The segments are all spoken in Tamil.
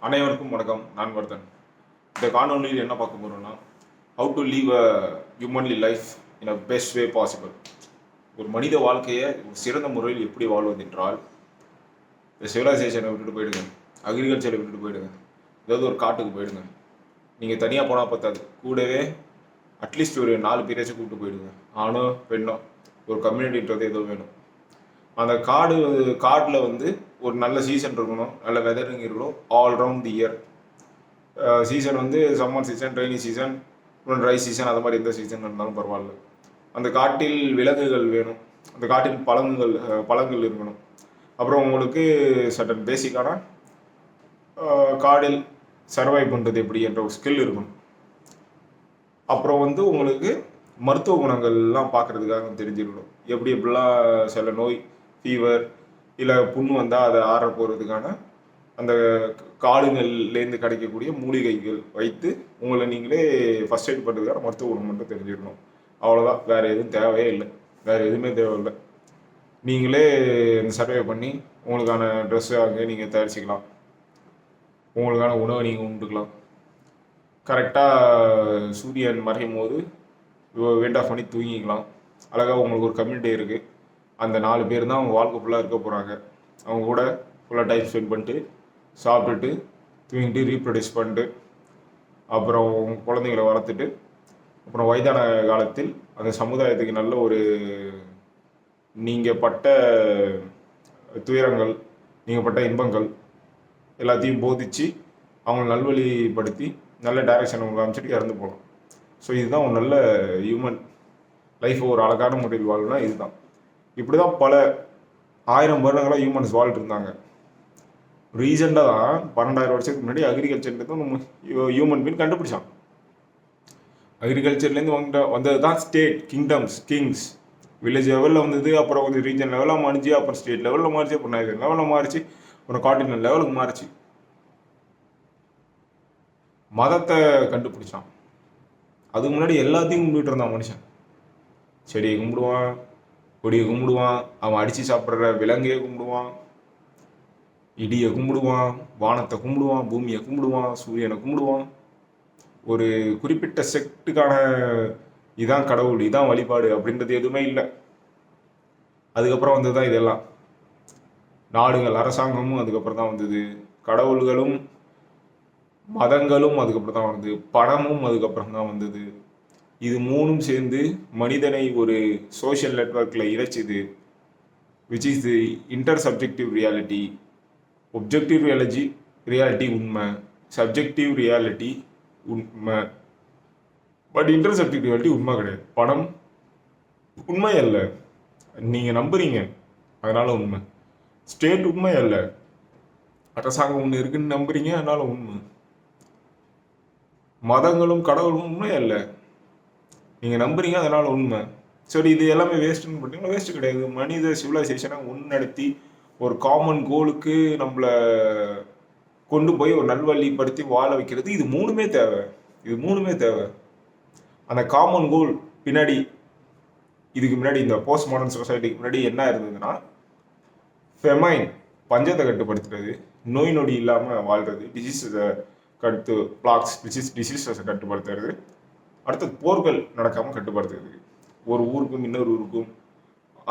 அனைவருக்கும் வணக்கம். நான் வர்தன். இந்த காணொலியில் என்ன பார்க்க போகிறோம்னா, how to leave a humanly life in a best way possible. ஒரு மனித வாழ்க்கையை ஒரு சிறந்த முறையில் எப்படி வாழ்வது என்றால், இந்த சிவிலைசேஷனை விட்டுட்டு போயிடுங்க, அக்ரிகல்ச்சரை விட்டுட்டு போயிடுங்க, ஏதாவது ஒரு காட்டுக்கு போயிடுங்க. நீங்கள் தனியாக போனால் பத்தாது, கூடவே அட்லீஸ்ட் ஒரு 4 பேராச்சும் கூப்பிட்டு போயிடுங்க. ஆணோ பெண்ணோ, ஒரு கம்யூனிட்டின்றது ஏதோ வேணும். அந்த காடில் வந்து ஒரு நல்ல சீசன் இருக்கணும், நல்ல வெதரிங் இருக்கணும், all round the year. Season வந்து summer season, rainy season, dry season, அது மாதிரி எந்த சீசன் இருந்தாலும் பரவாயில்ல. அந்த காட்டில் விலங்குகள் வேணும், அந்த காட்டில் பழங்கள் இருக்கணும். அப்புறம் உங்களுக்கு சட்டன் பேசிக்கான காடில் சர்வை பண்ணுறது எப்படி என்ற ஒரு ஸ்கில் இருக்கணும். அப்புறம் வந்து உங்களுக்கு மருத்துவ குணங்கள்லாம் பார்க்குறதுக்காக தெரிஞ்சிருக்கணும். எப்படிலாம் சில நோய், ஃபீவர் இல்லை புண்ணு வந்தால் அதை ஆற போகிறதுக்கான அந்த காடுகள்லேருந்து கிடைக்கக்கூடிய மூலிகைகள் வைத்து உங்களை நீங்களே ஃபஸ்ட் எய்ட் பண்ணுறதுக்கான மருத்துவ குணம் மட்டும் தெரிஞ்சுக்கணும். அவ்வளோதான், வேறு எதுவும் தேவையே இல்லை, வேறு எதுவுமே தேவையில்லை. நீங்களே இந்த சர்வே பண்ணி உங்களுக்கான ட்ரெஸ்ஸு அங்கே நீங்கள் தயாரிச்சிக்கலாம், உங்களுக்கான உணவை நீங்கள் உண்டுக்கலாம். கரெக்டாக சூரியன் மறையும் போது வெண்ட் ஆஃப் பண்ணி தூங்கிக்கலாம். அழகாக உங்களுக்கு ஒரு கம்யூனிட்டி இருக்குது. அந்த 4 பேர் தான் அவங்க வாழ்க்கை ஃபுல்லாக இருக்க போகிறாங்க. அவங்க கூட ஃபுல்லாக டைம் ஸ்பெண்ட் பண்ணிட்டு சாப்பிட்டுட்டு தூங்கிட்டு ரீப்ரொடியூஸ் பண்ணிட்டு அப்புறம் குழந்தைங்களை வளர்த்துட்டு அப்புறம் வயதான காலத்தில் அந்த சமுதாயத்துக்கு நல்ல ஒரு நீங்கள் பட்ட துயரங்கள், நீங்கள் பட்ட இன்பங்கள் எல்லாத்தையும் போதிச்சு அவங்களை நல்வழிப்படுத்தி நல்ல டைரக்ஷன் அவங்க அமைச்சிட்டு இறந்து போகலாம். ஸோ இதுதான் ஒரு நல்ல ஹியூமன் லைஃப், ஒரு அழகான முறையில் வாழணும்னா இதுதான். இப்படி தான் பல 1000 வருடங்களாக ஹியூமன்ஸ் வாழ்ட்டு இருந்தாங்க. ரீசெண்டாக தான் 12,000 வருஷத்துக்கு முன்னாடி அக்ரிகல்ச்சர்ன்றது நம்ம ஹியூமன் பீன் கண்டுபிடிச்சான். அக்ரிகல்ச்சர்லேருந்து வந்தது தான் ஸ்டேட், கிங்டம்ஸ், கிங்ஸ். வில்லேஜ் லெவலில் வந்தது, அப்புறம் வந்து ரீஜன் லெவலில் மாறிச்சு, அப்புறம் ஸ்டேட் லெவலில் மாறிச்சு, அப்புறம் நேஷனல் லெவலில் மாறிச்சு, அப்புறம் கான்டினென்ட் லெவலுக்கு மாறிச்சு. மதத்தை கண்டுபிடிச்சான். அதுக்கு முன்னாடி எல்லாத்தையும் கும்பிட்டு இருந்தான் மனுஷன். செடியை கும்பிடுவான், கொடியை கும்பிடுவான், அவன் அடித்து சாப்பிட்ற விலங்கையை கும்பிடுவான், இடியை கும்பிடுவான், வானத்தை கும்பிடுவான், பூமியை கும்பிடுவான், சூரியனை கும்பிடுவான். ஒரு குறிப்பிட்ட செக்டுக்கான இதான் கடவுள், இதான் வழிபாடு அப்படின்றது எதுவுமே இல்லை. அதுக்கப்புறம் வந்தது தான் இதெல்லாம். நாடுகள், அரசாங்கமும் அதுக்கப்புறம் தான் வந்தது. கடவுள்களும் மதங்களும் அதுக்கப்புறம் தான் வந்தது. பணமும் அதுக்கப்புறம் தான் வந்தது. இது மூணும் சேர்ந்து மனிதனை ஒரு சோஷியல் நெட்வொர்க்கில் இறைச்சிது. Which is the inter subjective reality. Objective reality உண்மை, சப்ஜெக்டிவ் ரியாலிட்டி உண்மை, பட் இன்டர் சப்ஜெக்டிவ் ரியாலிட்டி உண்மை கிடையாது. பணம் உண்மை அல்ல, நீங்கள் நம்புறீங்க அதனால உண்மை. ஸ்டேட் உண்மை அல்ல, அரசாங்கம் ஒன்று இருக்குன்னு நம்புறீங்க அதனால உண்மை. மதங்களும் கடவுளும் உண்மை அல்ல, நீங்கள் நம்புறீங்க அதனால உண்மை. சரி, இது எல்லாமே வேஸ்ட்டுன்னு பார்த்தீங்கன்னா வேஸ்ட்டு கிடையாது. மனித சிவிலைசேஷனை முன்னெடுத்தி ஒரு காமன் கோலுக்கு நம்மளை கொண்டு போய் ஒரு நல்வழிப்படுத்தி வாழ வைக்கிறது, இது மூணுமே தேவை. இது மூணுமே தேவை. அந்த காமன் கோல் பின்னாடி, இதுக்கு முன்னாடி இந்த போஸ்ட் மாடர்ன் சொசைட்டிக்கு முன்னாடி என்ன இருந்ததுன்னா, ஃபெமைன், பஞ்சத்தை கட்டுப்படுத்துறது, நோய் நொடி இல்லாமல் வாழ்கிறது, டிசீஸை டிசீஸஸை கட்டுப்படுத்துறது, அடுத்தது போர்கள் நடக்காமல் கட்டுப்படுத்துறது, ஒரு ஊருக்கும் இன்னொரு ஊருக்கும்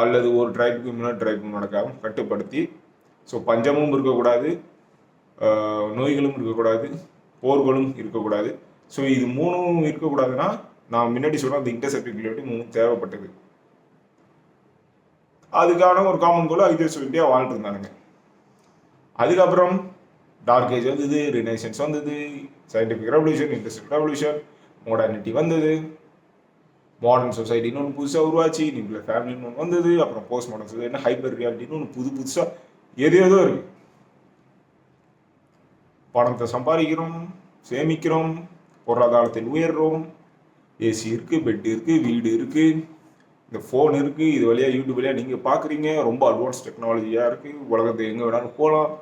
அல்லது ஒரு ட்ரைபுக்கும் இன்னொரு ட்ரைபுக்கும் நடக்காமல் கட்டுப்படுத்தி. ஸோ பஞ்சமும் இருக்கக்கூடாது, நோய்களும் இருக்கக்கூடாது, போர்களும் இருக்கக்கூடாது. ஸோ இது மூணும் இருக்கக்கூடாதுன்னா நான் முன்னாடி சொன்ன அந்த இன்டர்செப்டிபிலிட்டி மூணும் தேவைப்பட்டது. அதுக்கான ஒரு காமன் கோல் அக்ரிகல்ச்சர் வாழ்ட்டு இருந்தானுங்க. அதுக்கப்புறம் டார்க் ஏஜ் வந்தது, ரினைசன்ஸ் வந்தது, scientific revolution, industrial revolution, modernity வந்தது, மாடர்ன் சொசைட்டின்னு ஒன்று புதுசாக உருவாச்சு, நியூக்ளியர் ஃபேமிலின்னு ஒன்று வந்தது, அப்புறம் போஸ்ட் மாடர்ன் சொசைட்டி, ஹைப்பர் ரியாலிட்டின்னு ஒன்று புதுசாக ஏதோ இருக்கு. பணத்தை சம்பாதிக்கிறோம், சேமிக்கிறோம், பொருளாதாரத்தில் உயர்றோம், ஏசி இருக்குது, பெட் இருக்குது, வீடு இருக்குது, இந்த ஃபோன் இருக்குது, இது வழியாக யூடியூப் வழியாக நீங்கள் பார்க்குறீங்க, ரொம்ப அட்வான்ஸ் டெக்னாலஜியாக இருக்குது, உலகத்தை எங்கே வேணாலும் போகலாம்.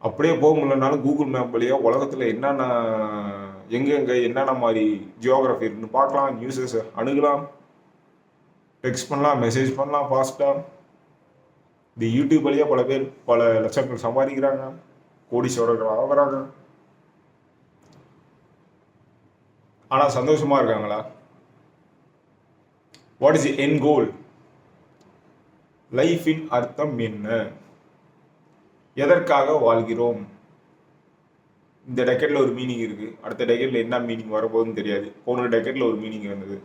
அப்படியே போக முடியலனாலும் கூகுள் மேப் வழியாக உலகத்தில் என்னென்ன எங்கெங்கே என்னென்ன மாதிரி ஜியோகிராஃபி இருக்குன்னு பார்க்கலாம், நியூஸஸ் அணுகலாம், டெக்ஸ்ட் பண்ணலாம், மெசேஜ் பண்ணலாம் ஃபாஸ்ட்டாக. இந்த யூடியூப் வழியாக பல பேர் பல லட்சங்கள் சம்பாதிக்கிறாங்க. கோடீஸ்வரர்கள் ஆகிறாங்க. ஆனால் சந்தோஷமாக இருக்காங்களா? வாட் இஸ் தி என் கோல்? லைஃபின் அர்த்தம் என்ன? எதற்காக வாழ்கிறோம்? இந்த டெக்கெட்டில் ஒரு மீனிங் இருக்குது, அடுத்த டெக்கெட்டில் என்ன மீனிங் வரப்போகுதுன்னு தெரியாது. போன டெக்கெட்டில் ஒரு மீனிங் இருந்தது,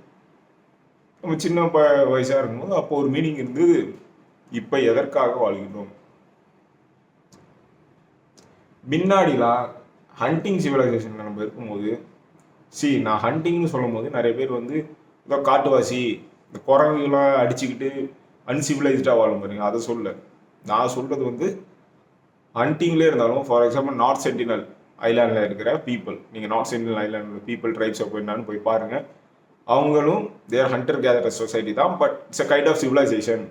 நம்ம சின்ன வயசாக இருக்கும்போது அப்போ ஒரு மீனிங் இருந்தது. இப்போ எதற்காக வாழ்கிறோம்? முன்னாடிலாம் ஹண்டிங் சிவிலைசேஷனில் நம்ம இருக்கும்போது, நான் ஹண்டிங்னு சொல்லும் போது நிறைய பேர் வந்து இதோ காட்டுவாசி, இந்த குரங்குலாம் அடிச்சுக்கிட்டு அன்சிவிலைஸ்டாக வாழும் பாருங்க, அதை சொல்ல. நான் சொல்கிறது வந்து ஹண்டிங்லேயே இருந்தாலும், ஃபார் எக்ஸாம்பிள் நார்த் சென்டினல் ஐலாண்டில் இருக்கிற பீப்புள், நீங்கள் நார்த் சென்டினல் ஐலாண்டில் பீப்புள் ட்ரைப்ஸ் அப்போ என்னன்னு போய் பாருங்கள். அவங்களும் தேர் ஹண்டர் கேதர் சொசைட்டி தான், but it's a kind of civilisation.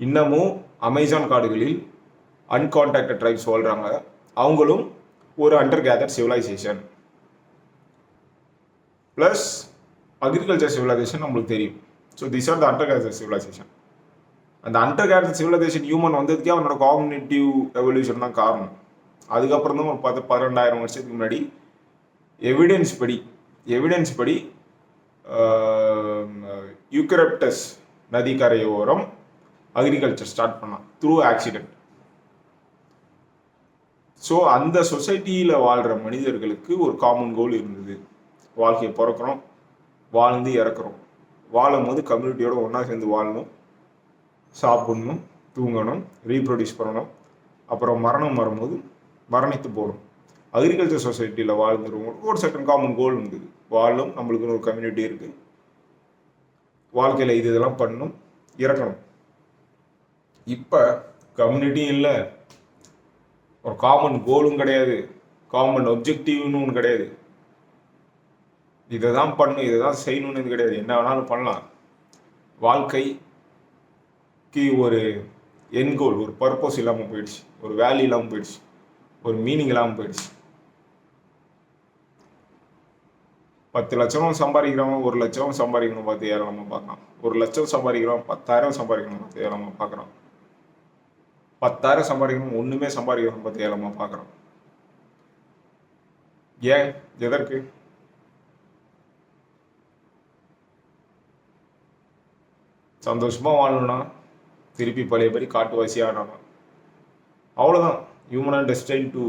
இன்னமும் அமேசான் காடுகளில் அன்கான்டாக்டட் ட்ரைப்ஸ் வாழ்கிறாங்க, அவங்களும் ஒரு hunter gatherer civilisation. Plus agriculture civilisation நம்மளுக்கு தெரியும். So this are the hunter gatherer civilisation. அந்த ஹண்டர் கேதர் சிவிலைசேஷன் ஹியூமன் வந்ததுக்கே அவனோட காக்னிட்டிவ் எவல்யூஷன் தான் காரணம். அதுக்கப்புறம் தான் ஒரு 12,000 வருஷத்துக்கு முன்னாடி எவிடன்ஸ் படி யூக்கரப்டஸ் நதிக்கரையோரம் அக்ரிகல்ச்சர் ஸ்டார்ட் பண்ணான் த்ரூ ஆக்சிடென்ட். ஸோ அந்த சொசைட்டியில் வாழ்கிற மனிதர்களுக்கு ஒரு காமன் கோல் இருந்தது. வாழ்க்கையை பிறக்கிறோம், வாழ்ந்து இறக்குறோம். வாழும் போது கம்யூனிட்டியோட ஒன்றா சேர்ந்து வாழணும், சாப்பிடணும், தூங்கணும், ரீப்ரொடியூஸ் பண்ணணும். அப்புறம் மரணம் வரும்போது மரணித்து போகணும். அக்ரிகல்ச்சர் சொசைட்டியில் வாழ்ந்துருவோம் ஒரு சர்டன் காமன் கோல் இருந்தது. வாழும், நம்மளுக்குன்னு ஒரு கம்யூனிட்டி இருக்குது, வாழ்க்கையில் இதெல்லாம் பண்ணணும், இறக்கணும். இப்போ கம்யூனிட்டியும் இல்லை, ஒரு காமன் கோலும் கிடையாது, காமன் ஒப்ஜெக்டிவ்னு ஒன்று கிடையாது. இதை தான் பண்ணணும், இதை தான் செய்யணும்னு இது கிடையாது. என்ன வேணாலும் பண்ணலாம். வாழ்க்கைக்கு ஒரு என் கோல், ஒரு பர்பஸ் இல்லாமல் போயிடுச்சு, ஒரு வேல்யூ இல்லாமல் போயிடுச்சு, ஒரு மீனிங் இல்லாமல் போயிடுச்சு. 10 லட்சம் சம்பாதிக்கிறவங்க 1 லட்சம் சம்பாதிக்கணும் பார்த்து ஏராளமாக பார்க்கலாம். 1 லட்சம் சம்பாதிக்கிறோம் 10,000 சம்பாதிக்கணும் பார்த்து ஏராளமாக பார்க்குறோம். 10,000 சம்பாதிக்கணும் ஒன்றுமே சம்பாதிக்கணும் பார்த்து ஏராளமாக பார்க்குறோம். ஏன்? எதற்கு? சந்தோஷமாக வாழணும்னா திருப்பி பழைய படி காட்டுவாசி ஆனாலும் அவ்வளோதான். Human are destined to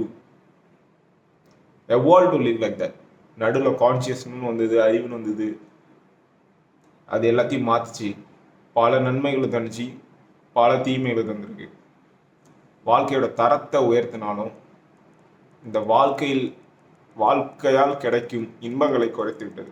evolve to live like that. நடுவில் கான்சியஸ்னு வந்தது, அறிவுன்னு வந்தது, அது எல்லாத்தையும் மாற்றிச்சு. பல நன்மைகளை தந்துச்சு, பல தீமைகளை தந்திருக்கு. வாழ்க்கையோட தரத்தை உயர்த்தினாலும் இந்த வாழ்க்கையால் கிடைக்கும் இன்பங்களை குறைத்து விட்டது.